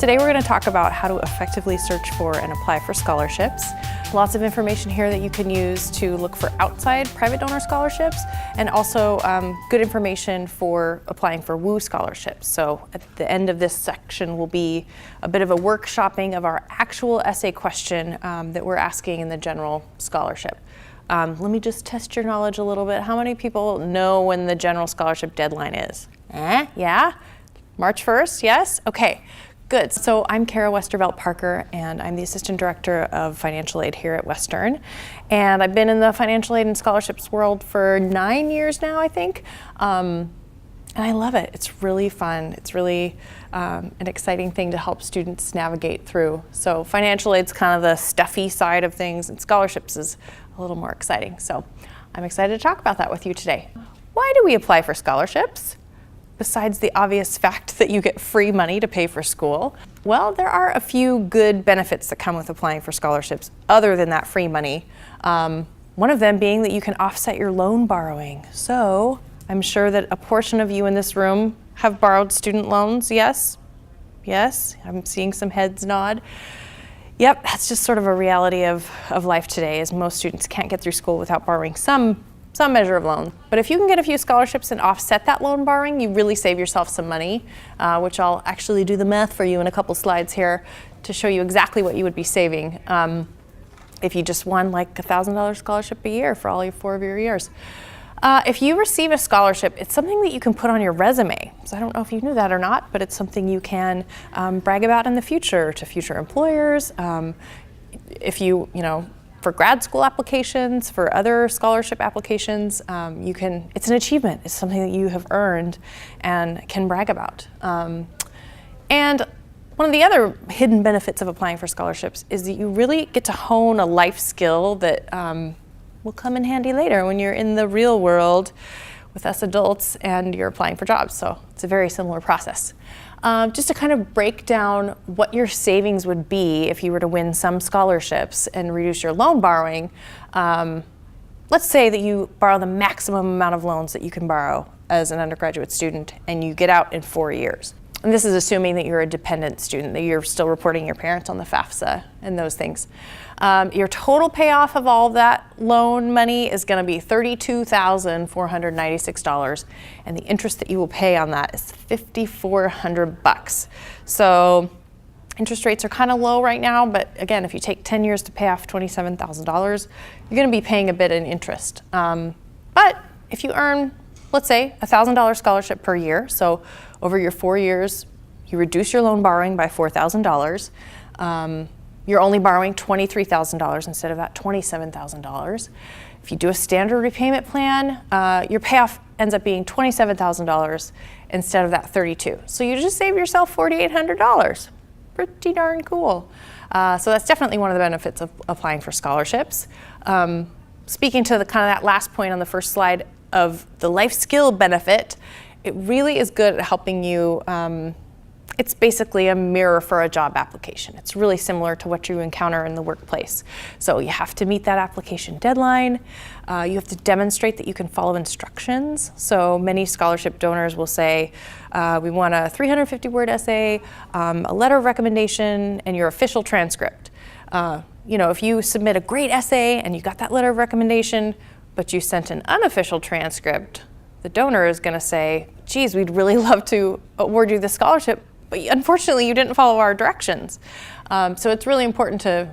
Today we're going to talk about how to effectively search for and apply for scholarships. Lots of information here that you can use to look for outside private donor scholarships, and also good information for applying for WU scholarships. So at the end of this section will be a bit of a workshopping of our actual essay question that we're asking in the general scholarship. Let me just test your knowledge a little bit. How many people know when the general scholarship deadline is? Yeah? March 1st, yes? Okay. Good. So I'm Kara Westervelt Parker, and I'm the Assistant Director of Financial Aid here at Western. And I've been in the financial aid and scholarships world for 9 years now, I think. And I love it. It's really fun. It's really an exciting thing to help students navigate through. So financial aid's kind of the stuffy side of things, and scholarships is a little more exciting. So I'm excited to talk about that with you today. Why do we apply for scholarships? Besides the obvious fact that you get free money to pay for school? Well, there are a few good benefits that come with applying for scholarships other than that free money. One of them being that you can offset your loan borrowing. So I'm sure that a portion of you in this room have borrowed student loans, yes? Yes, I'm seeing some heads nod. Yep, that's just sort of a reality of life today, is most students can't get through school without borrowing some measure of loan. But if you can get a few scholarships and offset that loan borrowing, you really save yourself some money, which I'll actually do the math for you in a couple slides here to show you exactly what you would be saving if you just won like $1,000 scholarship a year for all 4 of your years. If you receive a scholarship, it's something that you can put on your resume. So I don't know if you knew that or not, but it's something you can brag about in the future to future employers. If you for grad school applications, for other scholarship applications, it's an achievement. It's something that you have earned and can brag about. And one of the other hidden benefits of applying for scholarships is that you really get to hone a life skill that will come in handy later when you're in the real world with us adults and you're applying for jobs. So it's a very similar process. Just to kind of break down what your savings would be if you were to win some scholarships and reduce your loan borrowing. Let's say that you borrow the maximum amount of loans that you can borrow as an undergraduate student and you get out in 4 years. And this is assuming that you're a dependent student, that you're still reporting your parents on the FAFSA and those things. Your total payoff of all of that loan money is going to be $32,496, and the interest that you will pay on that is $5,400. So interest rates are kind of low right now, but again, if you take 10 years to pay off $27,000, you're going to be paying a bit in interest. But if you earn, let's say, $1,000 scholarship per year, so over your 4 years, you reduce your loan borrowing by $4,000. You're only borrowing $23,000 instead of that $27,000. If you do a standard repayment plan, your payoff ends up being $27,000 instead of that $32,000. So you just save yourself $4,800. Pretty darn cool. So that's definitely one of the benefits of applying for scholarships. Speaking to the kind of that last point on the first slide of the life skill benefit, it really is good at helping you. It's basically a mirror for a job application. It's really similar to what you encounter in the workplace. So you have to meet that application deadline. You have to demonstrate that you can follow instructions. So many scholarship donors will say, we want a 350-word essay, a letter of recommendation, and your official transcript. If you submit a great essay and you got that letter of recommendation, but you sent an unofficial transcript, the donor is going to say, geez, we'd really love to award you the scholarship, but unfortunately you didn't follow our directions. So it's really important to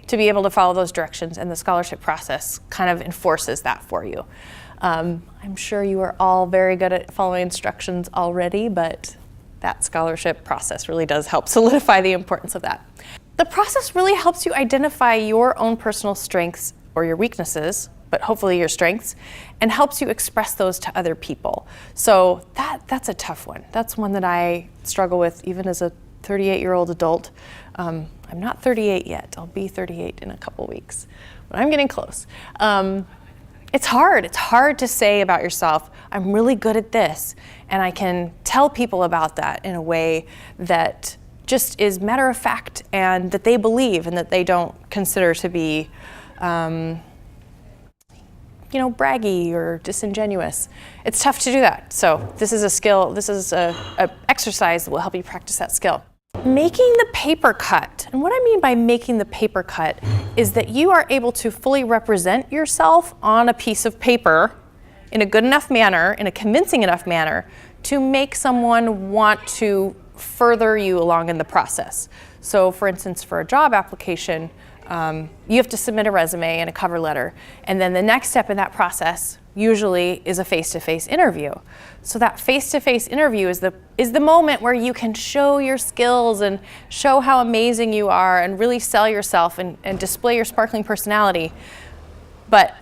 be able to follow those directions, and the scholarship process kind of enforces that for you. I'm sure you are all very good at following instructions already, but that scholarship process really does help solidify the importance of that. The process really helps you identify your own personal strengths or your weaknesses, but hopefully your strengths, and helps you express those to other people. So that's a tough one. That's one that I struggle with even as a 38-year-old adult. I'm not 38 yet. I'll be 38 in a couple weeks, but I'm getting close. It's hard. It's hard to say about yourself, I'm really good at this, and I can tell people about that in a way that just is matter of fact and that they believe and that they don't consider to be braggy or disingenuous. It's tough to do that. So this is a skill, this is a exercise that will help you practice that skill. Making the paper cut. And what I mean by making the paper cut is that you are able to fully represent yourself on a piece of paper in a good enough manner, in a convincing enough manner, to make someone want to further you along in the process. So for instance, for a job application, you have to submit a resume and a cover letter. And then the next step in that process usually is a face-to-face interview. So that face-to-face interview is the moment where you can show your skills and show how amazing you are and really sell yourself and display your sparkling personality. But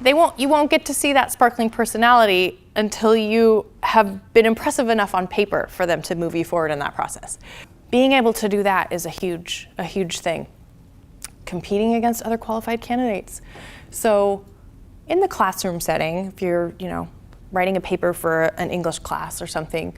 you won't get to see that sparkling personality until you have been impressive enough on paper for them to move you forward in that process. Being able to do that is a huge thing. Competing against other qualified candidates. So in the classroom setting, if you're, writing a paper for an English class or something,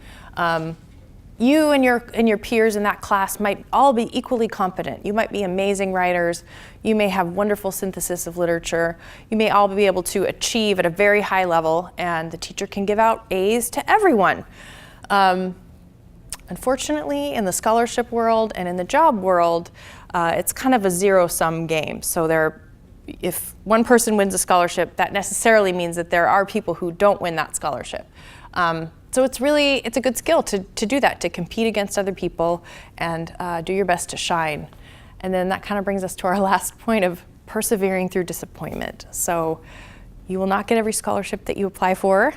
you and your peers in that class might all be equally competent. You might be amazing writers. You may have wonderful synthesis of literature. You may all be able to achieve at a very high level, and the teacher can give out A's to everyone. Unfortunately, in the scholarship world and in the job world, it's kind of a zero-sum game. So if one person wins a scholarship, that necessarily means that there are people who don't win that scholarship. So it's a good skill to do that, to compete against other people and do your best to shine. And then that kind of brings us to our last point of persevering through disappointment. So you will not get every scholarship that you apply for.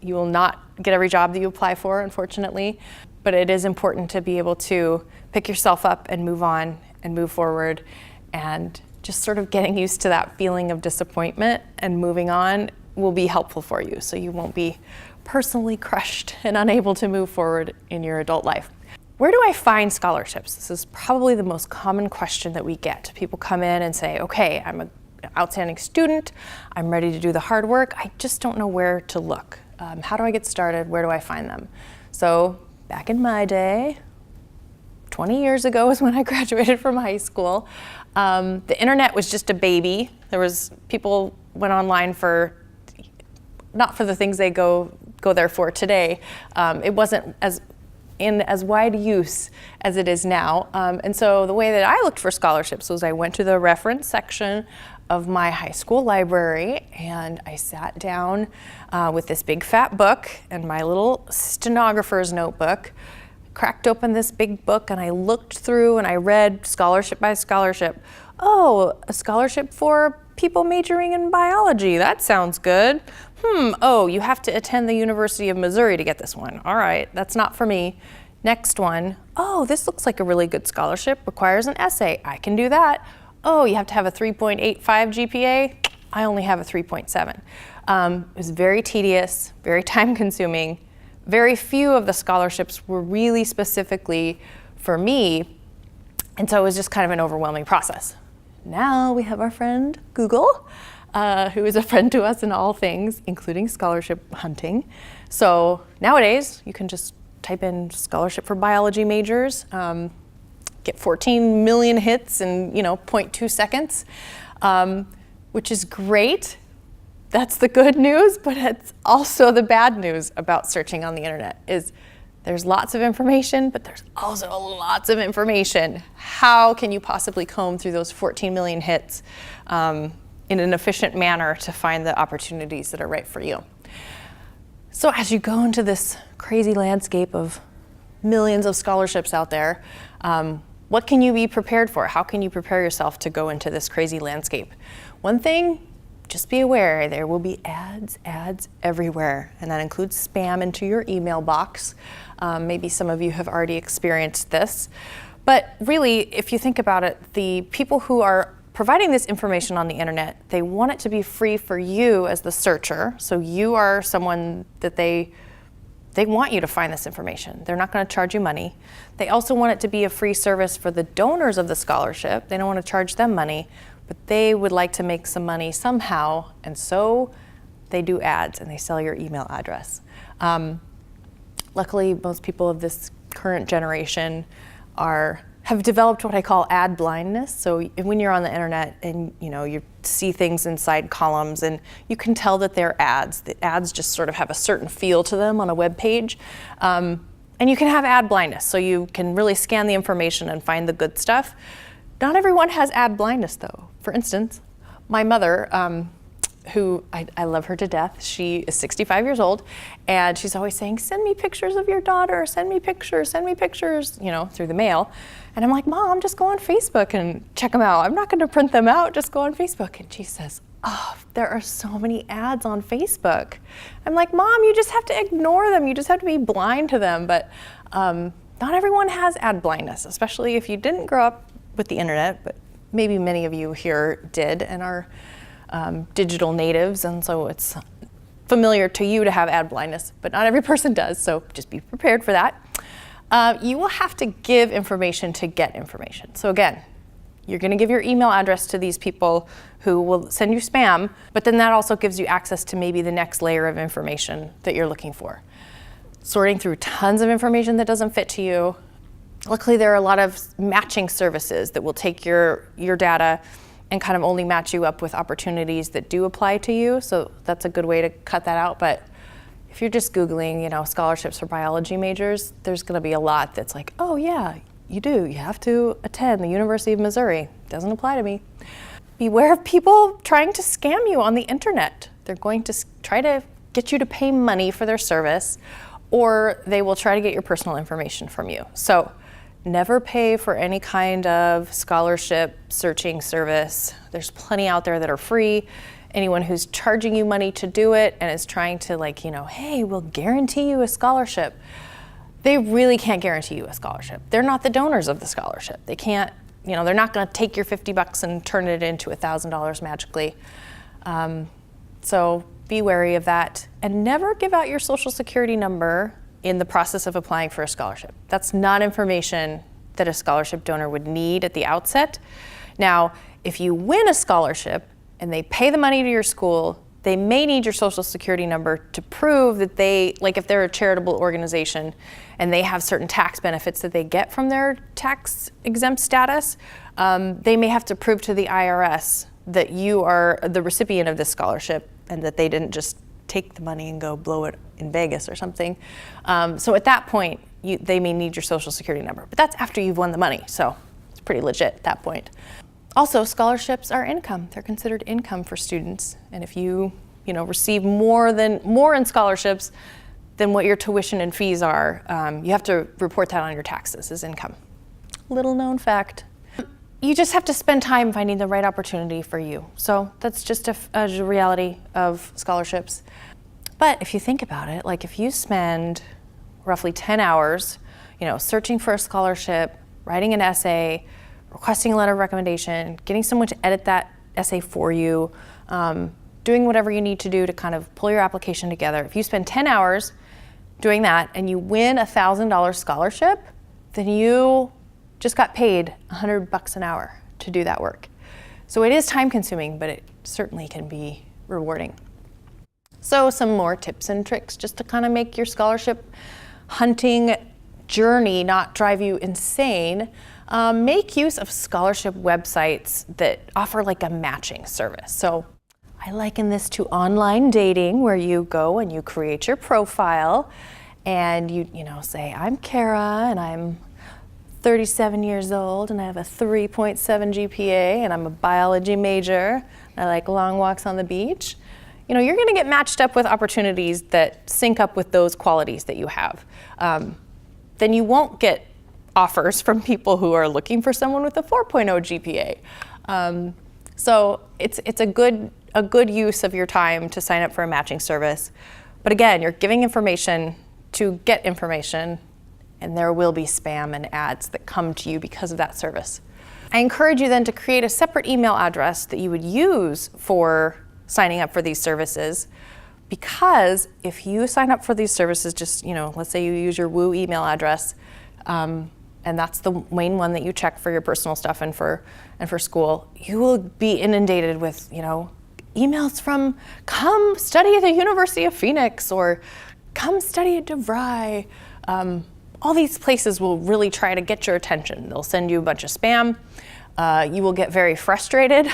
You will not get every job that you apply for, unfortunately. But it is important to be able to pick yourself up and move on and move forward, and just sort of getting used to that feeling of disappointment and moving on will be helpful for you, so you won't be personally crushed and unable to move forward in your adult life. Where do I find scholarships? This is probably the most common question that we get. People come in and say, okay, I'm an outstanding student, I'm ready to do the hard work, I just don't know where to look. How do I get started? Where do I find them? So back in my day, 20 years ago is when I graduated from high school. The internet was just a baby. People went online not for the things they go there for today. It wasn't in as wide use as it is now. And so the way that I looked for scholarships was I went to the reference section of my high school library, and I sat down with this big fat book and my little stenographer's notebook, cracked open this big book, and I looked through and I read scholarship by scholarship. Oh, a scholarship for people majoring in biology. That sounds good. Oh, you have to attend the University of Missouri to get this one. All right, that's not for me. Next one. Oh, this looks like a really good scholarship. Requires an essay. I can do that. Oh, you have to have a 3.85 GPA. I only have a 3.7. It was very tedious, very time consuming. Very few of the scholarships were really specifically for me, and so it was just kind of an overwhelming process. Now we have our friend Google, who is a friend to us in all things, including scholarship hunting. So nowadays, you can just type in scholarship for biology majors, get 14 million hits in 0.2 seconds, which is great. That's the good news, but it's also the bad news about searching on the internet is there's lots of information, but there's also lots of information. How can you possibly comb through those 14 million hits in an efficient manner to find the opportunities that are right for you? So as you go into this crazy landscape of millions of scholarships out there, what can you be prepared for? How can you prepare yourself to go into this crazy landscape? One thing, just be aware, there will be ads everywhere, and that includes spam into your email box. Maybe some of you have already experienced this. But really, if you think about it, the people who are providing this information on the internet, they want it to be free for you as the searcher. So you are someone that they want you to find this information. They're not going to charge you money. They also want it to be a free service for the donors of the scholarship. They don't want to charge them money, but they would like to make some money somehow, and so they do ads and they sell your email address. Luckily, most people of this current generation have developed what I call ad blindness. So when you're on the internet and you see things inside columns and you can tell that they're ads. The ads just sort of have a certain feel to them on a web page. And you can have ad blindness, so you can really scan the information and find the good stuff. Not everyone has ad blindness though. For instance, my mother, who I love her to death, she is 65 years old, and she's always saying, send me pictures of your daughter, send me pictures, you know, through the mail. And I'm like, Mom, just go on Facebook and check them out. I'm not gonna print them out, just go on Facebook. And she says, oh, there are so many ads on Facebook. I'm like, Mom, you just have to ignore them. You just have to be blind to them. But not everyone has ad blindness, especially if you didn't grow up with the internet, but maybe many of you here did and are digital natives, and so it's familiar to you to have ad blindness, but not every person does, so just be prepared for that. You will have to give information to get information. So again, you're going to give your email address to these people who will send you spam, but then that also gives you access to maybe the next layer of information that you're looking for. Sorting through tons of information that doesn't fit to you. Luckily, there are a lot of matching services that will take your data and kind of only match you up with opportunities that do apply to you. So that's a good way to cut that out. But if you're just Googling, you know, scholarships for biology majors, there's going to be a lot that's like, oh yeah, you do. You have to attend the University of Missouri. Doesn't apply to me. Beware of people trying to scam you on the internet. They're going to try to get you to pay money for their service, or they will try to get your personal information from you. So never pay for any kind of scholarship searching service. There's plenty out there that are free. Anyone who's charging you money to do it and is trying to, like, you know, hey, we'll guarantee you a scholarship. They really can't guarantee you a scholarship. They're not the donors of the scholarship. They can't, you know, they're not going to take your $50 and turn it into $1,000 magically. So be wary of that, and never give out your social security number in the process of applying for a scholarship. That's not information that a scholarship donor would need at the outset. Now, if you win a scholarship and they pay the money to your school, they may need your social security number to prove that they, like if they're a charitable organization and they have certain tax benefits that they get from their tax exempt status, they may have to prove to the IRS that you are the recipient of this scholarship and that they didn't just take the money and go blow it in Vegas or something. So at that point, they may need your social security number, but that's after you've won the money, so it's pretty legit at that point. Also, scholarships are income. They're considered income for students, and if you receive more in scholarships than what your tuition and fees are, you have to report that on your taxes as income. Little known fact. You just have to spend time finding the right opportunity for you. So that's just a reality of scholarships. But if you think about it, like if you spend roughly 10 hours, searching for a scholarship, writing an essay, requesting a letter of recommendation, getting someone to edit that essay for you, doing whatever you need to do to kind of pull your application together. If you spend 10 hours doing that and you win a $1,000 scholarship, then you just got paid $100 an hour to do that work. So it is time consuming, but it certainly can be rewarding. So some more tips and tricks just to kind of make your scholarship hunting journey not drive you insane. Make use of scholarship websites that offer like a matching service. So I liken this to online dating, where you go and you create your profile and you say, I'm Kara and I'm 37 years old and I have a 3.7 GPA and I'm a biology major. I like long walks on the beach. You're going to get matched up with opportunities that sync up with those qualities that you have. Then you won't get offers from people who are looking for someone with a 4.0 GPA. So it's a good use of your time to sign up for a matching service. But again, you're giving information to get information, and there will be spam and ads that come to you because of that service. I encourage you then to create a separate email address that you would use for signing up for these services, because if you sign up for these services, just, let's say you use your Woo email address, and that's the main one that you check for your personal stuff and for school, you will be inundated with, emails from come study at the University of Phoenix or come study at DeVry. All these places will really try to get your attention. They'll send you a bunch of spam. You will get very frustrated.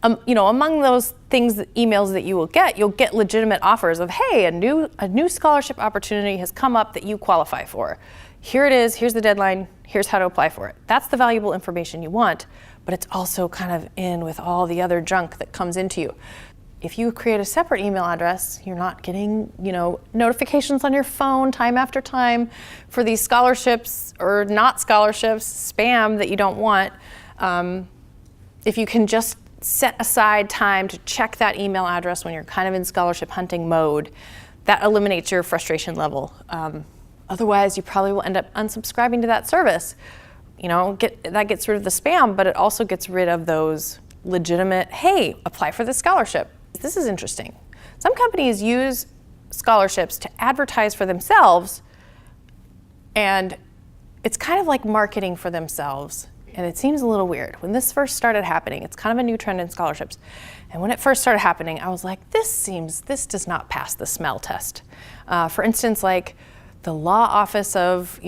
Among those emails that you will get, you'll get legitimate offers of, hey, a new scholarship opportunity has come up that you qualify for. Here it is, here's the deadline, here's how to apply for it. That's the valuable information you want, but it's also kind of in with all the other junk that comes into you. If you create a separate email address, you're not getting, notifications on your phone time after time for these scholarships or not scholarships, spam that you don't want. If you can just set aside time to check that email address when you're kind of in scholarship hunting mode, that eliminates your frustration level. Otherwise, you probably will end up unsubscribing to that service. That gets rid of the spam, but it also gets rid of those legitimate, hey, apply for this scholarship. This is interesting. Some companies use scholarships to advertise for themselves, and it's kind of like marketing for themselves. And it seems a little weird. When this first started happening, it's kind of a new trend in scholarships. And when it first started happening, I was like, this does not pass the smell test. For instance, like the law office of,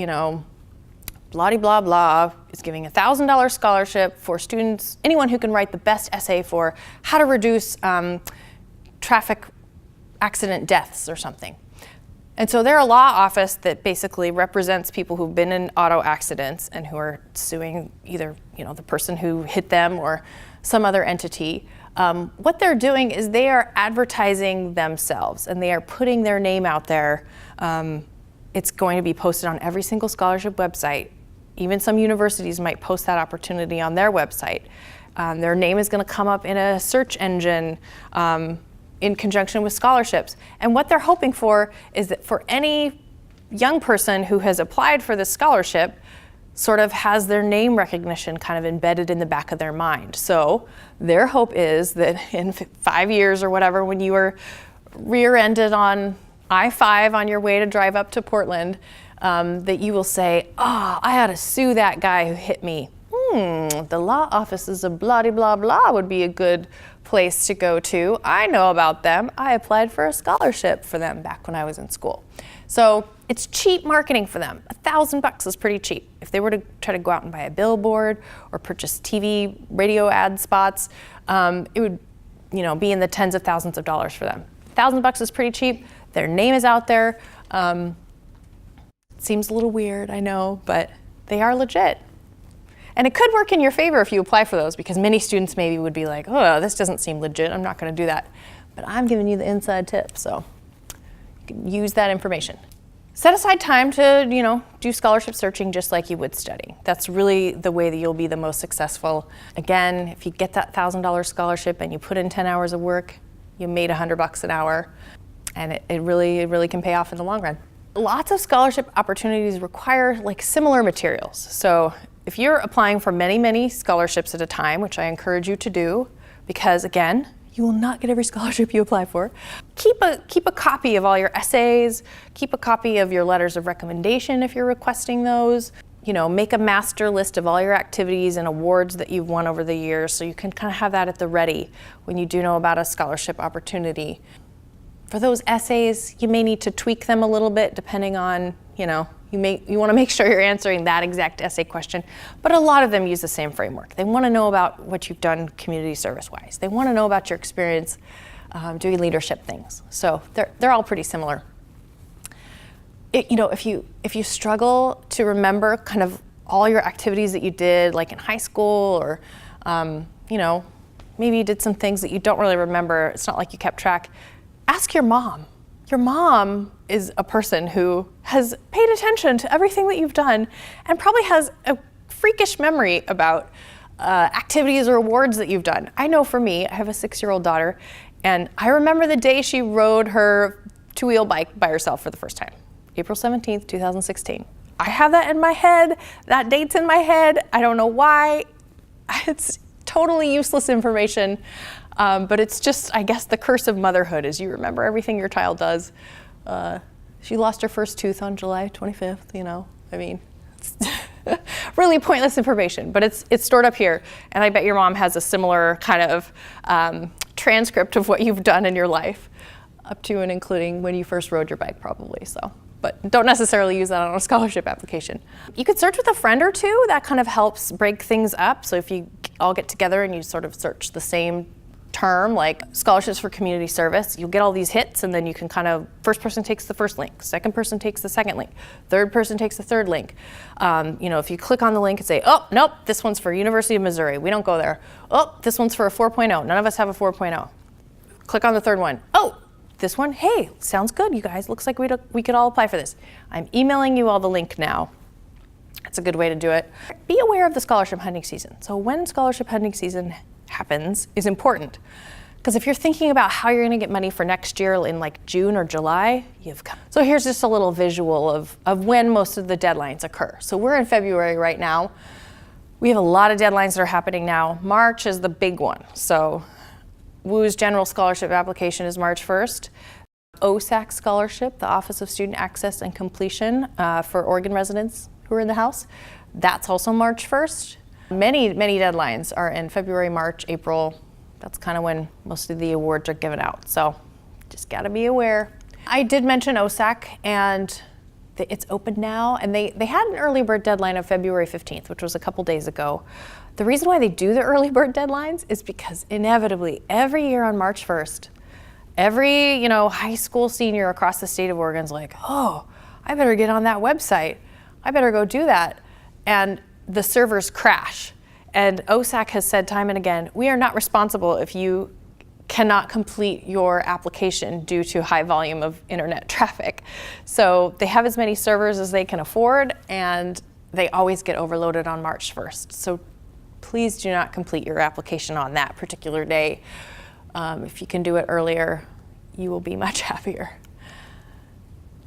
blah blah blah is giving a $1,000 scholarship for students, anyone who can write the best essay for how to reduce traffic accident deaths or something. And so they're a law office that basically represents people who've been in auto accidents and who are suing either the person who hit them or some other entity. What they're doing is they are advertising themselves and they are putting their name out there. It's going to be posted on every single scholarship website. Even some universities might post that opportunity on their website. Their name is going to come up in a search engine in conjunction with scholarships. And what they're hoping for is that for any young person who has applied for this scholarship, sort of has their name recognition kind of embedded in the back of their mind. So their hope is that in 5 years or whatever, when you were rear-ended on I-5 on your way to drive up to Portland, that you will say, I had to sue that guy who hit me. The law offices of blah blah blah would be a good place to go to. I know about them. I applied for a scholarship for them back when I was in school. So it's cheap marketing for them. $1,000 is pretty cheap. If they were to try to go out and buy a billboard or purchase TV, radio ad spots, it would, be in the tens of thousands of dollars for them. $1,000 is pretty cheap. Their name is out there. It seems a little weird, I know, but they are legit. And it could work in your favor if you apply for those, because many students maybe would be like, oh, this doesn't seem legit. I'm not going to do that. But I'm giving you the inside tip, so you can use that information. Set aside time to, do scholarship searching just like you would study. That's really the way that you'll be the most successful. Again, if you get that $1,000 scholarship and you put in 10 hours of work, you made $100 an hour, and it really can pay off in the long run. Lots of scholarship opportunities require similar materials. So if you're applying for many scholarships at a time, which I encourage you to do, because again, you will not get every scholarship you apply for, keep a copy of all your essays, keep a copy of your letters of recommendation if you're requesting those. Make a master list of all your activities and awards that you've won over the years, so you can kind of have that at the ready when you do know about a scholarship opportunity. For those essays, you may need to tweak them a little bit depending on, you want to make sure you're answering that exact essay question, but a lot of them use the same framework. They want to know about what you've done community service-wise. They want to know about your experience doing leadership things. So they're all pretty similar. If you struggle to remember kind of all your activities that you did, like in high school, or maybe you did some things that you don't really remember, it's not like you kept track, ask your mom. Your mom is a person who has paid attention to everything that you've done and probably has a freakish memory about activities or awards that you've done. I know for me, I have a 6-year-old daughter, and I remember the day she rode her 2-wheel bike by herself for the first time, April 17th, 2016. I have that in my head. That date's in my head. I don't know why. It's totally useless information. But it's just, I guess, the curse of motherhood is you remember everything your child does. She lost her first tooth on July 25th, it's really pointless information, but it's stored up here. And I bet your mom has a similar kind of transcript of what you've done in your life, up to and including when you first rode your bike probably. So but don't necessarily use that on a scholarship application. You could search with a friend or two. That kind of helps break things up. So if you all get together and you sort of search the same term, like scholarships for community service, you'll get all these hits, and then you can kind of, first person takes the first link, second person takes the second link, third person takes the third link. If you click on the link and say, oh, nope, this one's for University of Missouri, we don't go there. Oh, this one's for a 4.0, none of us have a 4.0. Click on the third one. Oh, this one, hey, sounds good, you guys, looks like we could all apply for this. I'm emailing you all the link now. That's a good way to do it. Be aware of the scholarship hunting season. So when scholarship hunting season happens is important, because if you're thinking about how you're going to get money for next year in like June or July, so here's just a little visual of when most of the deadlines occur. So we're in February right now. We have a lot of deadlines that are happening now. March is the big one. So WU's general scholarship application is March 1st. OSAC scholarship, the Office of Student Access and Completion, for Oregon residents who are in the House, that's also March 1st. Many deadlines are in February, March, April. That's kind of when most of the awards are given out. So just got to be aware. I did mention OSAC, and it's open now. And they had an early bird deadline of February 15th, which was a couple days ago. The reason why they do the early bird deadlines is because inevitably every year on March 1st, every high school senior across the state of Oregon's like, oh, I better get on that website. I better go do that. And the servers crash. And OSAC has said time and again, we are not responsible if you cannot complete your application due to high volume of internet traffic. So they have as many servers as they can afford, and they always get overloaded on March 1st. So please do not complete your application on that particular day. If you can do it earlier, you will be much happier.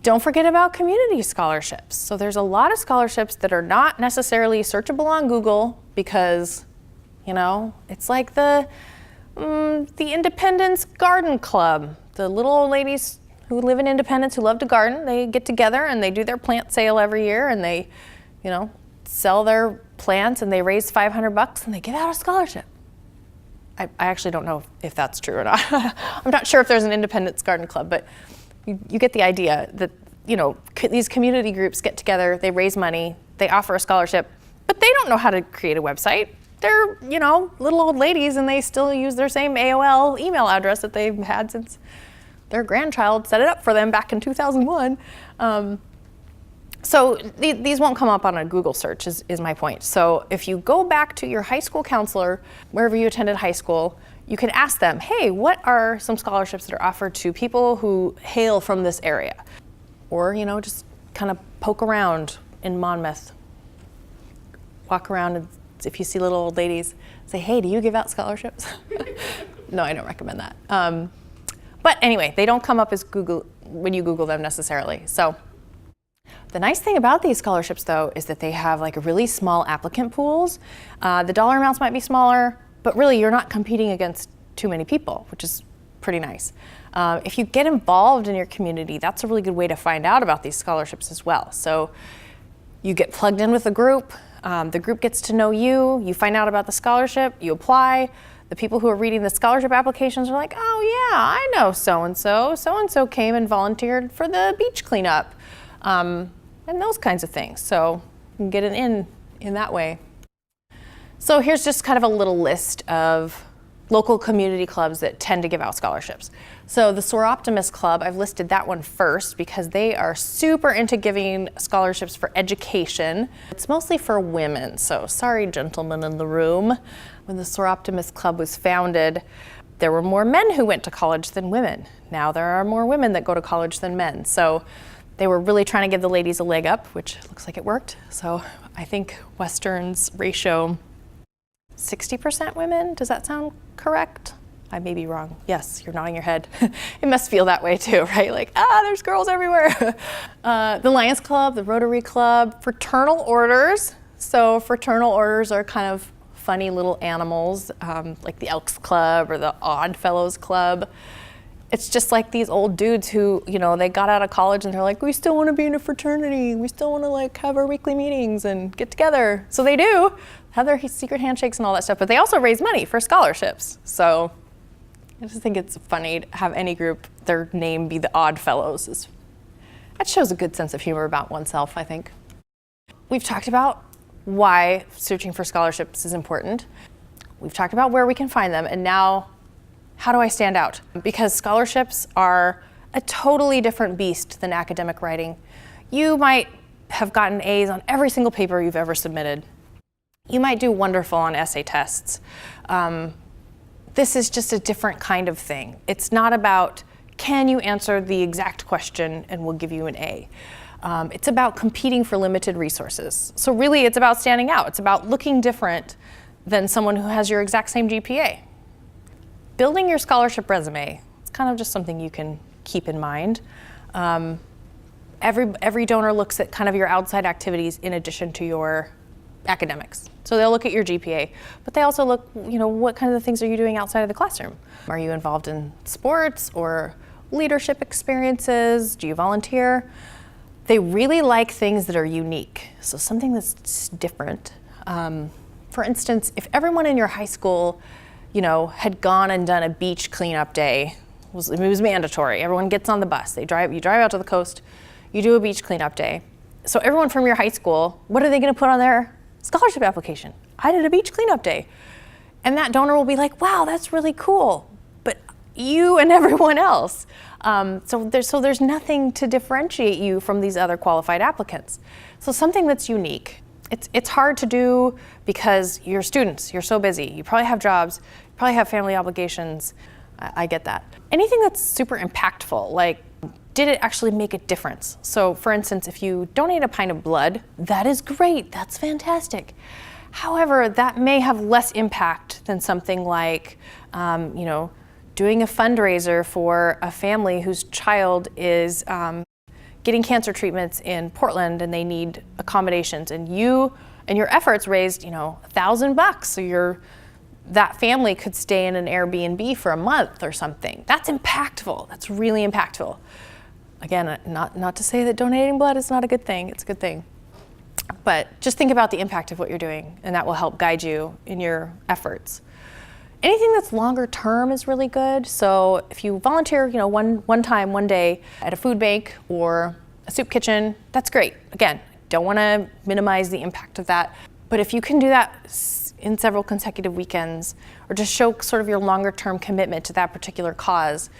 Don't forget about community scholarships. So there's a lot of scholarships that are not necessarily searchable on Google because, it's like the Independence Garden Club. The little old ladies who live in Independence who love to garden, they get together and they do their plant sale every year, and they, sell their plants, and they raise $500 and they give out a scholarship. I actually don't know if that's true or not. I'm not sure if there's an Independence Garden Club, but you get the idea that, these community groups get together, they raise money, they offer a scholarship, but they don't know how to create a website. They're, little old ladies, and they still use their same AOL email address that they've had since their grandchild set it up for them back in 2001. So these won't come up on a Google search is my point. So if you go back to your high school counselor, wherever you attended high school, you can ask them, hey, what are some scholarships that are offered to people who hail from this area? Or, just kind of poke around in Monmouth. Walk around, and if you see little old ladies, say, hey, do you give out scholarships? No, I don't recommend that. But anyway, they don't come up as Google when you Google them necessarily. So the nice thing about these scholarships, though, is that they have like really small applicant pools. The dollar amounts might be smaller, but really you're not competing against too many people, which is pretty nice. If you get involved in your community, that's a really good way to find out about these scholarships as well. So you get plugged in with the group gets to know you, you find out about the scholarship, you apply. The people who are reading the scholarship applications are like, oh yeah, I know so-and-so. So-and-so came and volunteered for the beach cleanup, and those kinds of things. So you can get it in that way. So here's just kind of a little list of local community clubs that tend to give out scholarships. So the Soroptimist Club, I've listed that one first because they are super into giving scholarships for education. It's mostly for women, so sorry gentlemen in the room. When the Soroptimist Club was founded, there were more men who went to college than women. Now there are more women that go to college than men. So they were really trying to give the ladies a leg up, which looks like it worked. So I think Western's ratio 60% women, does that sound correct? I may be wrong. Yes, you're nodding your head. It must feel that way too, right? Like, there's girls everywhere. The Lions Club, the Rotary Club, fraternal orders. So fraternal orders are kind of funny little animals, like the Elks Club or the Odd Fellows Club. It's just like these old dudes who, they got out of college and they're like, we still want to be in a fraternity. We still want to have our weekly meetings and get together. So they do have their secret handshakes and all that stuff, but they also raise money for scholarships. So I just think it's funny to have any group, their name be the Odd Fellows. That shows a good sense of humor about oneself, I think. We've talked about why searching for scholarships is important. We've talked about where we can find them, and now, how do I stand out? Because scholarships are a totally different beast than academic writing. You might have gotten A's on every single paper you've ever submitted. You might do wonderful on essay tests. This is just a different kind of thing. It's not about, can you answer the exact question and we'll give you an A. It's about competing for limited resources. So really it's about standing out. It's about looking different than someone who has your exact same GPA. Building your scholarship resume, it's kind of just something you can keep in mind. Every donor looks at kind of your outside activities in addition to your academics. So they'll look at your GPA, but they also look, what kind of things are you doing outside of the classroom? Are you involved in sports or leadership experiences? Do you volunteer? They really like things that are unique, so something that's different. For instance, if everyone in your high school, had gone and done a beach cleanup day, it was mandatory. Everyone gets on the bus. You drive out to the coast, you do a beach cleanup day. So everyone from your high school, what are they going to put on their scholarship application? I did a beach cleanup day. And that donor will be like, wow, that's really cool. But you and everyone else. So there's nothing to differentiate you from these other qualified applicants. So something that's unique. It's hard to do because you're students, you're so busy. You probably have jobs, you probably have family obligations. I get that. Anything that's super impactful, like did it actually make a difference? So for instance, if you donate a pint of blood, that is great, that's fantastic. However, that may have less impact than something like, doing a fundraiser for a family whose child is getting cancer treatments in Portland and they need accommodations, and you and your efforts raised, $1,000, so that family could stay in an Airbnb for a month or something. That's impactful. That's really impactful. Again, not to say that donating blood is not a good thing. It's a good thing. But just think about the impact of what you're doing, and that will help guide you in your efforts. Anything that's longer term is really good. So if you volunteer, one day at a food bank or a soup kitchen, that's great. Again, don't want to minimize the impact of that. But if you can do that in several consecutive weekends, or just show sort of your longer term commitment to that particular cause,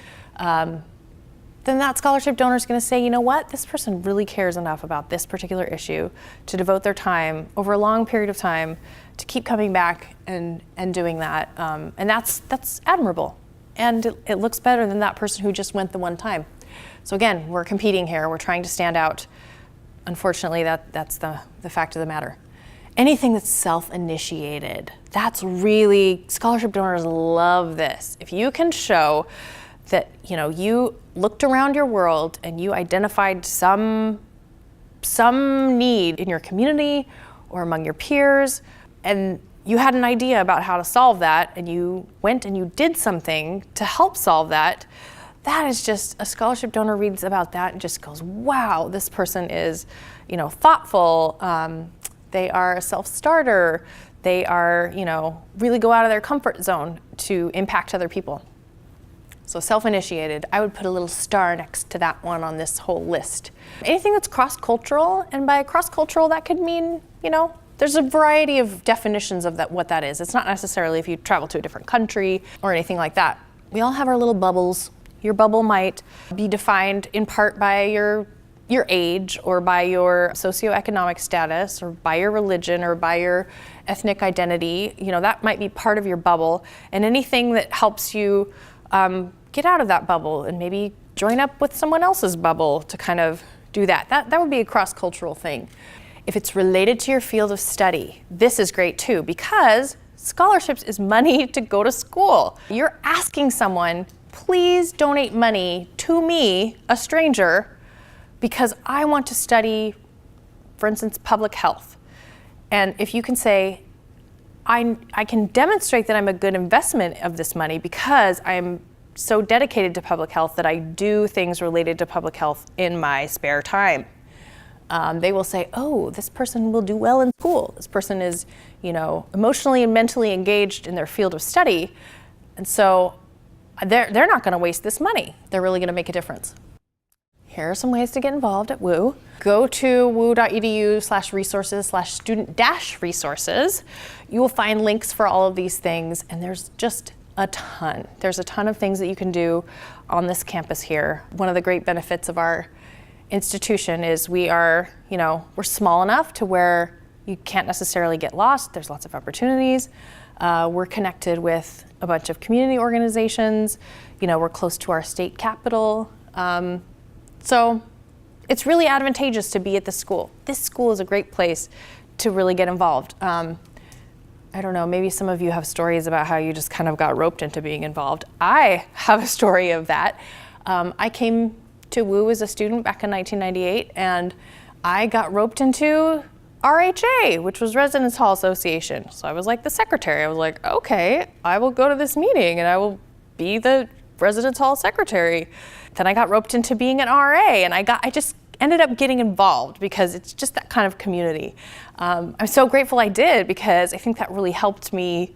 then that scholarship donor is going to say, you know what, this person really cares enough about this particular issue to devote their time over a long period of time to keep coming back and doing that. And that's admirable. And it looks better than that person who just went the one time. So again, we're competing here. We're trying to stand out. Unfortunately, that's the fact of the matter. Anything that's self-initiated, that's really, scholarship donors love this. If you can show that you looked around your world and you identified some need in your community or among your peers, and you had an idea about how to solve that, and you went and you did something to help solve that, that is just, a scholarship donor reads about that and just goes, wow, this person is thoughtful, they are a self-starter, they are really go out of their comfort zone to impact other people. So self-initiated, I would put a little star next to that one on this whole list. Anything that's cross-cultural, and by cross-cultural that could mean, there's a variety of definitions of what that is. It's not necessarily if you travel to a different country or anything like that. We all have our little bubbles. Your bubble might be defined in part by your age, or by your socioeconomic status, or by your religion, or by your ethnic identity. That might be part of your bubble. And anything that helps you get out of that bubble and maybe join up with someone else's bubble to kind of do that. That would be a cross-cultural thing. If it's related to your field of study, this is great too, because scholarships is money to go to school. You're asking someone, please donate money to me, a stranger, because I want to study, for instance, public health. And if you can say, I can demonstrate that I'm a good investment of this money because I'm so dedicated to public health that I do things related to public health in my spare time. They will say, oh, this person will do well in school. This person is, emotionally and mentally engaged in their field of study. And so they're not going to waste this money. They're really going to make a difference. here are some ways to get involved at WU. Go to wu.edu/resources/student-resources. You will find links for all of these things, and there's just a ton. There's a ton of things that you can do on this campus here. One of the great benefits of our institution is we're small enough to where you can't necessarily get lost. There's lots of opportunities. We're connected with a bunch of community organizations. We're close to our state capital. So it's really advantageous to be at this school. This school is a great place to really get involved. I don't know, maybe some of you have stories about how you just kind of got roped into being involved. I have a story of that. I came to WU as a student back in 1998, and I got roped into RHA, which was Residence Hall Association. So I was like the secretary. I was like, okay, I will go to this meeting and I will be the Residence Hall secretary. Then I got roped into being an RA, and I just ended up getting involved because it's just that kind of community. I'm so grateful I did, because I think that really helped me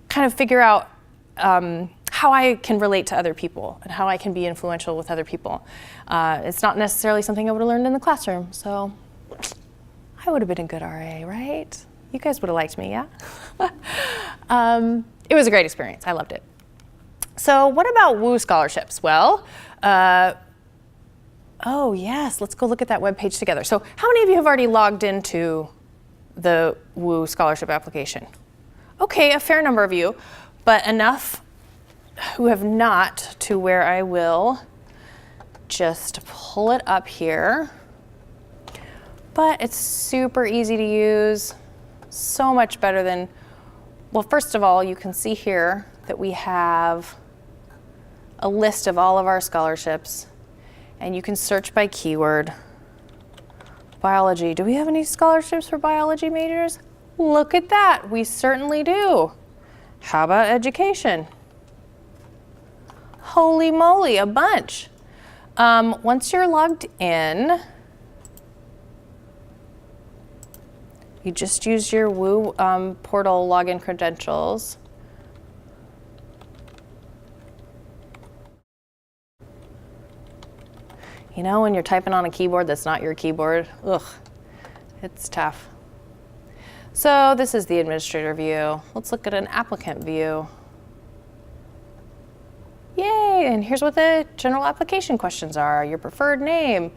kind of figure out how I can relate to other people and how I can be influential with other people. It's not necessarily something I would have learned in the classroom, so I would have been a good RA, right? You guys would have liked me, yeah? It was a great experience. I loved it. So what about WU scholarships? Well, oh yes, let's go look at that webpage together. So how many of you have already logged into the WU scholarship application? Okay, a fair number of you, but enough who have not to where I will just pull it up here. But it's super easy to use, so much better than, well, first of all, you can see here that we have a list of all of our scholarships, and you can search by keyword. Biology, do we have any scholarships for biology majors? Look at that, we certainly do. How about education? Holy moly, a bunch. Once you're logged in, you just use your WU portal login credentials. When you're typing on a keyboard that's not your keyboard, ugh, it's tough. So this is the administrator view. Let's look at an applicant view. Yay, and here's what the general application questions are. Your preferred name.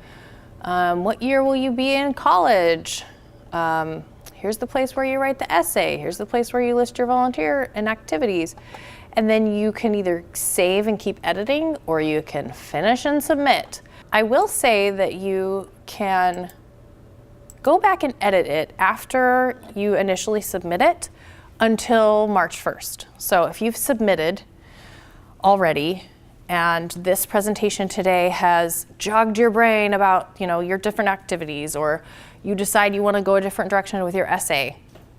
What year will you be in college? Here's the place where you write the essay. Here's the place where you list your volunteer and activities. And then you can either save and keep editing, or you can finish and submit. I will say that you can go back and edit it after you initially submit it until March 1st. So if you've submitted already, and this presentation today has jogged your brain about your different activities, or you decide you want to go a different direction with your essay,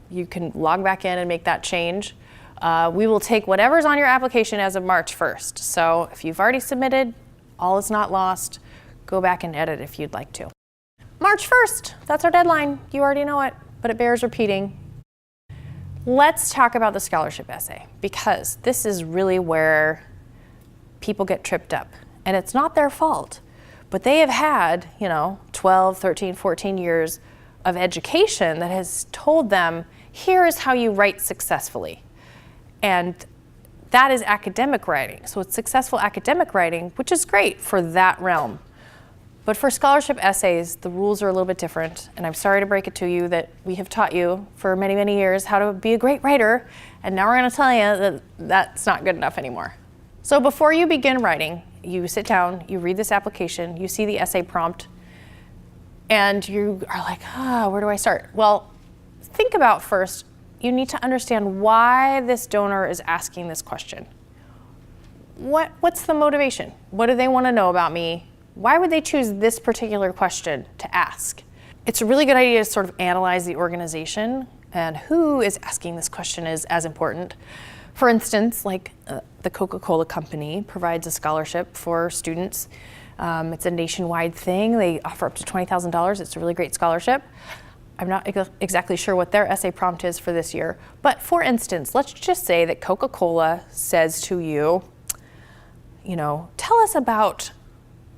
you can log back in and make that change. We will take whatever's on your application as of March 1st. So if you've already submitted, all is not lost. Go back and edit if you'd like to. March 1st, that's our deadline. You already know it, but it bears repeating. Let's talk about the scholarship essay, because this is really where people get tripped up. And it's not their fault, but they have had, 12, 13, 14 years of education that has told them, here is how you write successfully. And that is academic writing. So it's successful academic writing, which is great for that realm. But for scholarship essays, the rules are a little bit different. And I'm sorry to break it to you that we have taught you for many, many years how to be a great writer. And now we're going to tell you that that's not good enough anymore. So before you begin writing, you sit down, you read this application, you see the essay prompt, and you are like, where do I start? Well, think about first, you need to understand why this donor is asking this question. What's the motivation? What do they want to know about me? Why would they choose this particular question to ask? It's a really good idea to sort of analyze the organization, and who is asking this question is as important. For instance, like the Coca-Cola company provides a scholarship for students. It's a nationwide thing. They offer up to $20,000. It's a really great scholarship. I'm not exactly sure what their essay prompt is for this year. But for instance, let's just say that Coca-Cola says to you, tell us about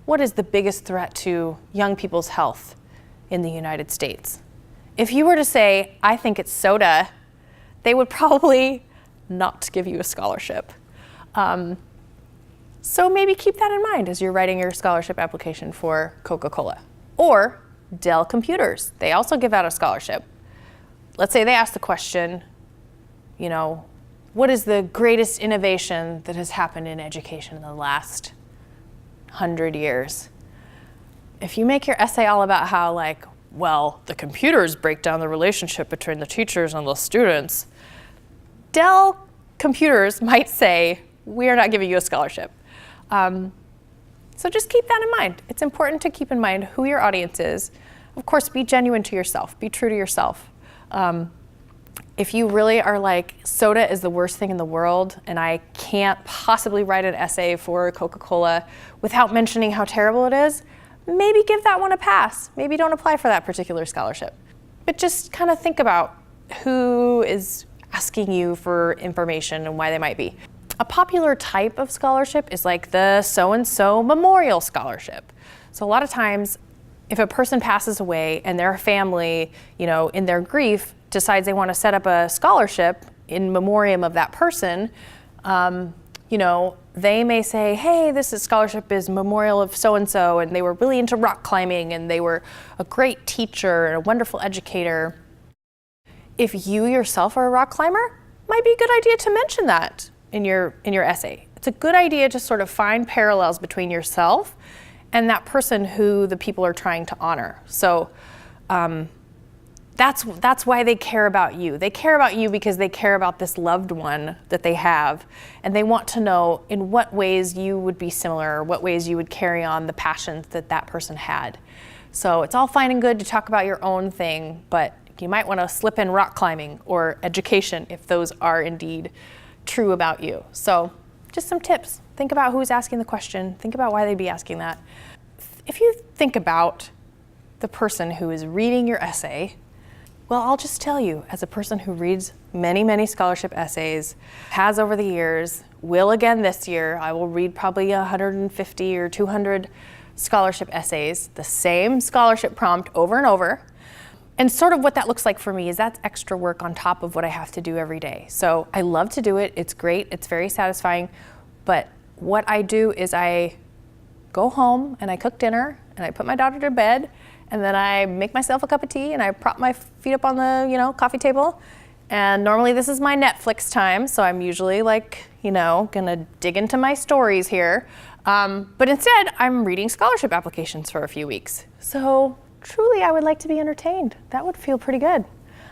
what is the biggest threat to young people's health in the United States? If you were to say, I think it's soda, they would probably not give you a scholarship. So maybe keep that in mind as you're writing your scholarship application for Coca-Cola. Or Dell Computers, they also give out a scholarship. Let's say they ask the question, you know, what is the greatest innovation that has happened in education in the last 100 years? If you make your essay all about how, like, well, the computers break down the relationship between the teachers and the students, Dell Computers might say, we are not giving you a scholarship. So just keep that in mind. It's important to keep in mind who your audience is. Of course, be genuine to yourself. Be true to yourself. If you really are like, soda is the worst thing in the world, and I can't possibly write an essay for Coca-Cola without mentioning how terrible it is, maybe give that one a pass. Maybe don't apply for that particular scholarship. But just kind of think about who is asking you for information and why they might be. A popular type of scholarship is like the so-and-so memorial scholarship. So a lot of times, if a person passes away and their family, you know, in their grief, decides they want to set up a scholarship in memoriam of that person, you know, they may say, hey, this scholarship is memorial of so-and-so, and they were really into rock climbing, and they were a great teacher and a wonderful educator. If you yourself are a rock climber, might be a good idea to mention that in your essay. It's a good idea to sort of find parallels between yourself and that person who the people are trying to honor. So that's why they care about you. They care about you because they care about this loved one that they have, and they want to know in what ways you would be similar, or what ways you would carry on the passions that that person had. So it's all fine and good to talk about your own thing, but you might want to slip in rock climbing or education if those are indeed true about you. So just some tips. Think about who's asking the question. Think about why they'd be asking that. If you think about the person who is reading your essay, well, I'll just tell you, as a person who reads many, many scholarship essays, has over the years, will again this year, I will read probably 150 or 200 scholarship essays, the same scholarship prompt over and over. And sort of what that looks like for me is that's extra work on top of what I have to do every day. So I love to do it. It's great. It's very satisfying. But what I do is I go home and I cook dinner and I put my daughter to bed, and then I make myself a cup of tea and I prop my feet up on the, you know, coffee table. And normally this is my Netflix time, so I'm usually like, you know, gonna dig into my stories here. But instead, I'm reading scholarship applications for a few weeks. So truly, I would like to be entertained. That would feel pretty good.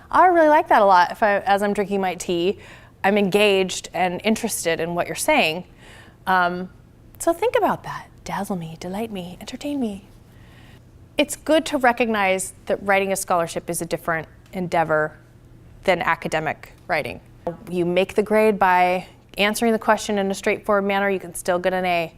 I really like that a lot. As I'm drinking my tea, I'm engaged and interested in what you're saying. So think about that. Dazzle me, delight me, entertain me. It's good to recognize that writing a scholarship is a different endeavor than academic writing. You make the grade by answering the question in a straightforward manner, you can still get an A.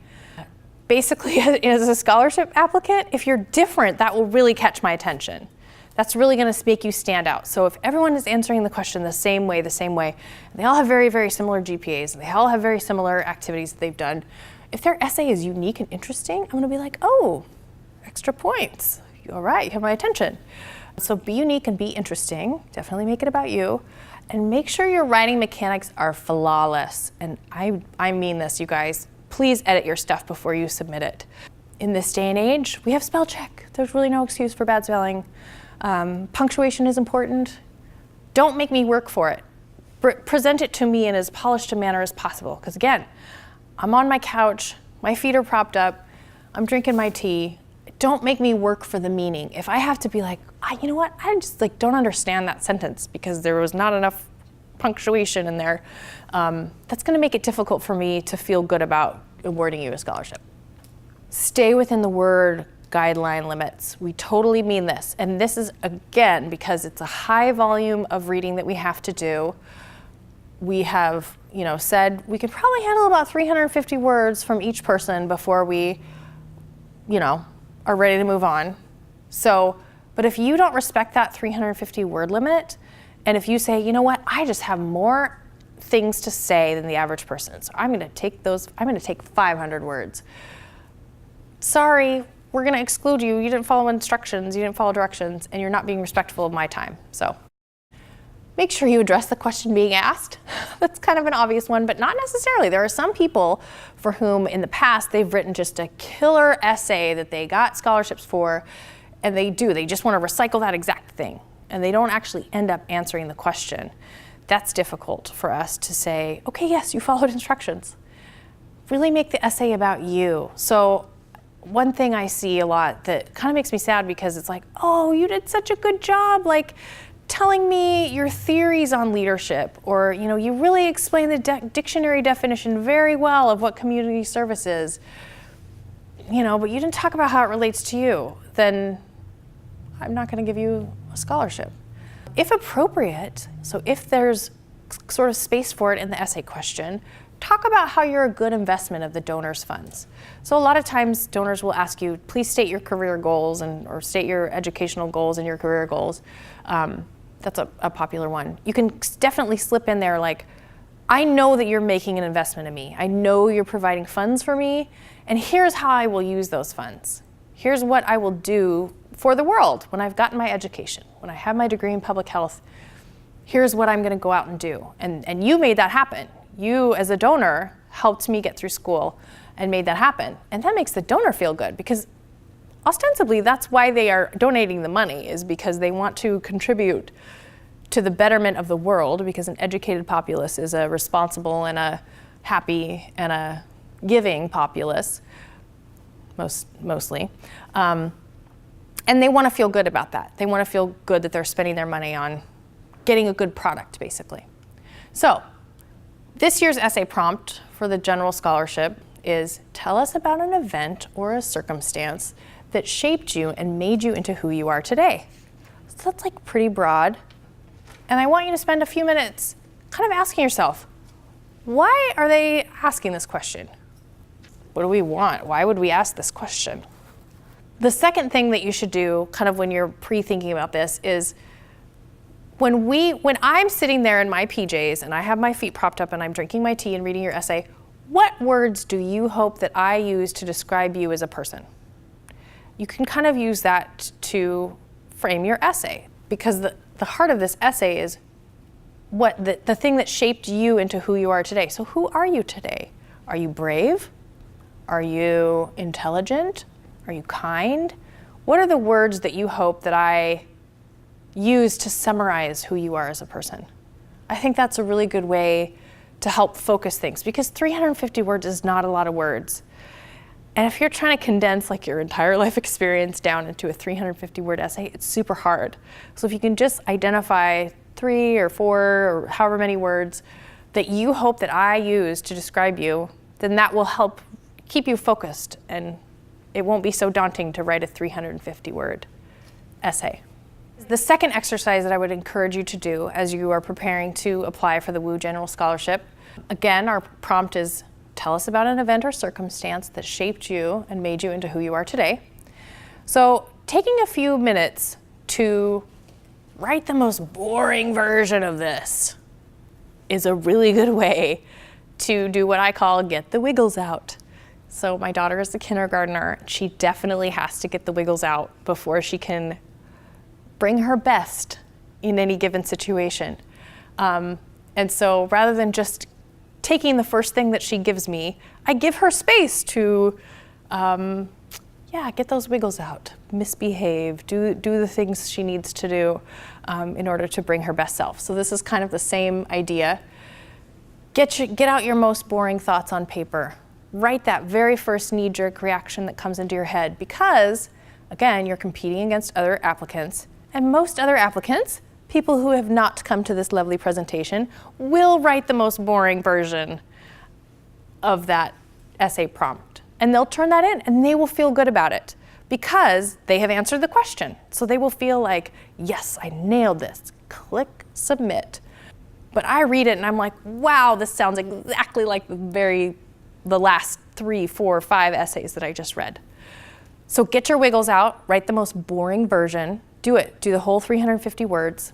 Basically, as a scholarship applicant, if you're different, that will really catch my attention. That's really going to make you stand out. So if everyone is answering the question the same way, they all have very, very similar GPAs, and they all have very similar activities that they've done, if their essay is unique and interesting, I'm going to be like, oh, extra points. All right, you have my attention. So be unique and be interesting. Definitely make it about you. And make sure your writing mechanics are flawless. And I mean this, you guys. Please edit your stuff before you submit it. In this day and age, we have spell check. There's really no excuse for bad spelling. Punctuation is important. Don't make me work for it. Present it to me in as polished a manner as possible. Because again, I'm on my couch, my feet are propped up, I'm drinking my tea. Don't make me work for the meaning. If I have to be like, you know what, I just like don't understand that sentence because there was not enough punctuation in there, that's going to make it difficult for me to feel good about awarding you a scholarship. Stay within the word guideline limits. We totally mean this. And this is, again, because it's a high volume of reading that we have to do. We have, you know, said we could probably handle about 350 words from each person before we, you know, are ready to move on. So, but if you don't respect that 350 word limit, and if you say, you know what, I just have more things to say than the average person, so I'm going to take 500 words. sorry, we're gonna exclude you. You didn't follow instructions, you didn't follow directions, and you're not being respectful of my time. So make sure you address the question being asked. That's kind of an obvious one, but not necessarily. There are some people for whom in the past they've written just a killer essay that they got scholarships for, and they just want to recycle that exact thing, and they don't actually end up answering the question. That's difficult for us to say, okay, yes, you followed instructions. Really make the essay about you. So one thing I see a lot that kind of makes me sad, because it's like, oh, you did such a good job, like telling me your theories on leadership, or you really explained the dictionary definition very well of what community service is, but you didn't talk about how it relates to you, then I'm not going to give you a scholarship. If appropriate, so if there's sort of space for it in the essay question, talk about how you're a good investment of the donor's funds. So a lot of times donors will ask you, please state your career goals or state your educational goals and your career goals. That's a popular one. You can definitely slip in there like, I know that you're making an investment in me. I know you're providing funds for me, and here's how I will use those funds. Here's what I will do for the world when I've gotten my education, when I have my degree in public health. Here's what I'm gonna go out and do. And you made that happen. You, as a donor, helped me get through school and made that happen. And that makes the donor feel good, because ostensibly that's why they are donating the money, is because they want to contribute to the betterment of the world, because an educated populace is a responsible and a happy and a giving populace, mostly. And they want to feel good about that. They want to feel good that they're spending their money on getting a good product, basically. So this year's essay prompt for the general scholarship is, tell us about an event or a circumstance that shaped you and made you into who you are today. So that's like pretty broad. And I want you to spend a few minutes kind of asking yourself, why are they asking this question? What do we want? Why would we ask this question? The second thing that you should do, kind of when you're pre-thinking about this, is when I'm sitting there in my PJs and I have my feet propped up and I'm drinking my tea and reading your essay, what words do you hope that I use to describe you as a person? You can kind of use that to frame your essay, because the heart of this essay is what the thing that shaped you into who you are today. So who are you today? Are you brave? Are you intelligent? Are you kind? What are the words that you hope that I use to summarize who you are as a person? I think that's a really good way to help focus things, because 350 words is not a lot of words. And if you're trying to condense like your entire life experience down into a 350 word essay, it's super hard. So if you can just identify 3 or 4 or however many words that you hope that I use to describe you, then that will help keep you focused, and it won't be so daunting to write a 350 word essay. The second exercise that I would encourage you to do as you are preparing to apply for the WU General Scholarship, again, our prompt is, tell us about an event or circumstance that shaped you and made you into who you are today. So taking a few minutes to write the most boring version of this is a really good way to do what I call get the wiggles out. So my daughter is a kindergartner. She definitely has to get the wiggles out before she can bring her best in any given situation. And so rather than just taking the first thing that she gives me, I give her space to, get those wiggles out, misbehave, do the things she needs to do in order to bring her best self. So this is kind of the same idea. Get out your most boring thoughts on paper. Write that very first knee-jerk reaction that comes into your head, because, again, you're competing against other applicants, and most other applicants, people who have not come to this lovely presentation, will write the most boring version of that essay prompt. And they'll turn that in, and they will feel good about it because they have answered the question. So they will feel like, yes, I nailed this. Click submit. But I read it and I'm like, wow, this sounds exactly like the last 3, 4, 5 essays that I just read. So get your wiggles out, write the most boring version, do it, do the whole 350 words,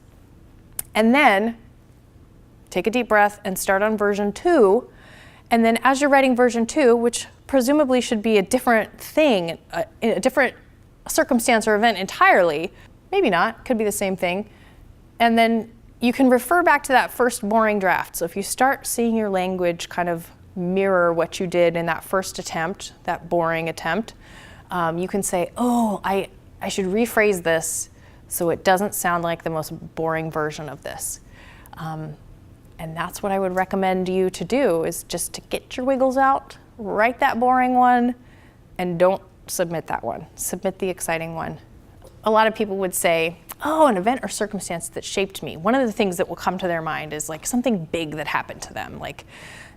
and then take a deep breath and start on version 2. And then as you're writing version 2, which presumably should be a different thing, a different circumstance or event entirely. Maybe not, could be the same thing. And then you can refer back to that first boring draft. So if you start seeing your language kind of mirror what you did in that first attempt, that boring attempt, you can say, oh, I should rephrase this so it doesn't sound like the most boring version of this. And that's what I would recommend you to do, is just to get your wiggles out, write that boring one, and don't submit that one. Submit the exciting one. A lot of people would say, oh, an event or circumstance that shaped me. One of the things that will come to their mind is like something big that happened to them. Like,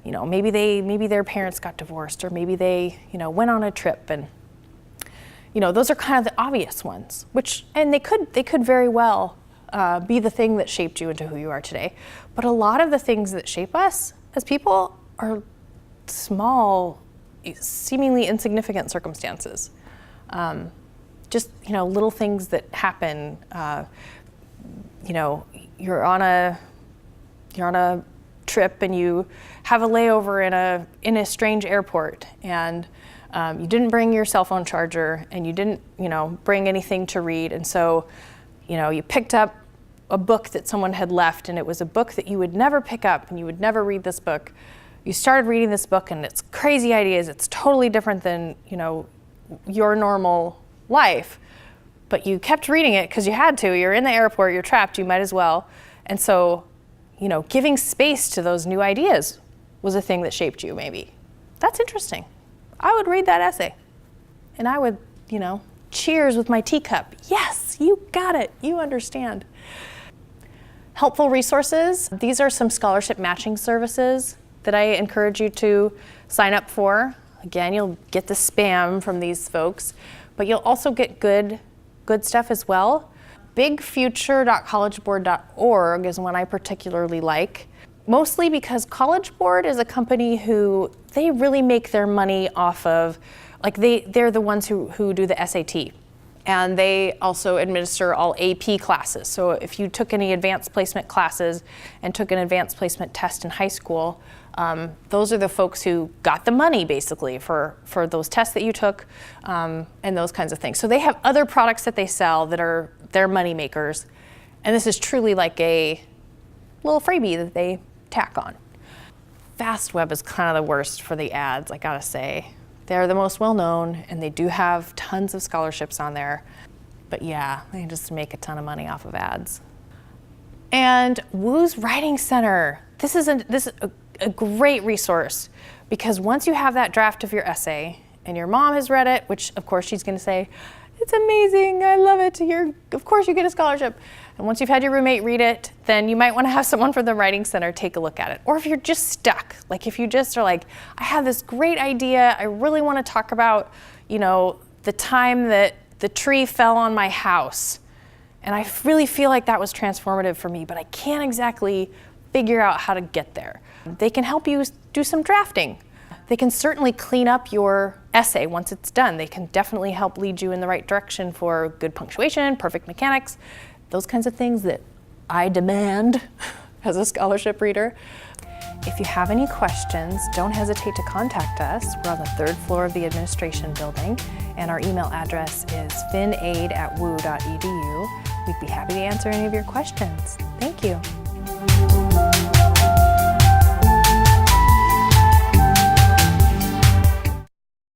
you know, maybe their parents got divorced, or maybe they, you know, went on a trip, and you know, those are kind of the obvious ones, and they could very well be the thing that shaped you into who you are today. But a lot of the things that shape us as people are small, seemingly insignificant circumstances. Just, you know, little things that happen. You know, you're on a trip and you have a layover in a strange airport, and you didn't bring your cell phone charger, and you didn't, you know, bring anything to read, and so, you know, you picked up a book that someone had left, and it was a book that you would never pick up, and you would never read this book. You started reading this book, and it's crazy ideas. It's totally different than, you know, your normal life, but you kept reading it because you had to. You're in the airport, you're trapped, you might as well. And so, you know, giving space to those new ideas was a thing that shaped you, maybe. That's interesting. I would read that essay, and I would, you know, cheers with my teacup. Yes, you got it, you understand. Helpful resources. These are some scholarship matching services that I encourage you to sign up for. Again, you'll get the spam from these folks, but you'll also get good stuff as well. bigfuture.collegeboard.org is one I particularly like, mostly because College Board is a company who, they really make their money off of, like they're the ones who do the SAT. And they also administer all AP classes. So if you took any advanced placement classes and took an advanced placement test in high school, those are the folks who got the money basically for those tests that you took, and those kinds of things. So they have other products that they sell that are their money makers. And this is truly like a little freebie that they tack on. FastWeb is kind of the worst for the ads, I gotta say. They're the most well-known, and they do have tons of scholarships on there. But yeah, they just make a ton of money off of ads. And WU's Writing Center. This is a great resource, because once you have that draft of your essay, and your mom has read it, which of course she's gonna say, it's amazing, I love it, of course you get a scholarship. And once you've had your roommate read it, then you might want to have someone from the Writing Center take a look at it. Or if you're just stuck, like if you just are like, I have this great idea, I really want to talk about, you know, the time that the tree fell on my house, and I really feel like that was transformative for me, but I can't exactly figure out how to get there. They can help you do some drafting. They can certainly clean up your essay once it's done. They can definitely help lead you in the right direction for good punctuation, perfect mechanics, those kinds of things that I demand as a scholarship reader. If you have any questions, don't hesitate to contact us. We're on the 3rd floor of the administration building, and our email address is finaid@wu.edu. We'd be happy to answer any of your questions. Thank you.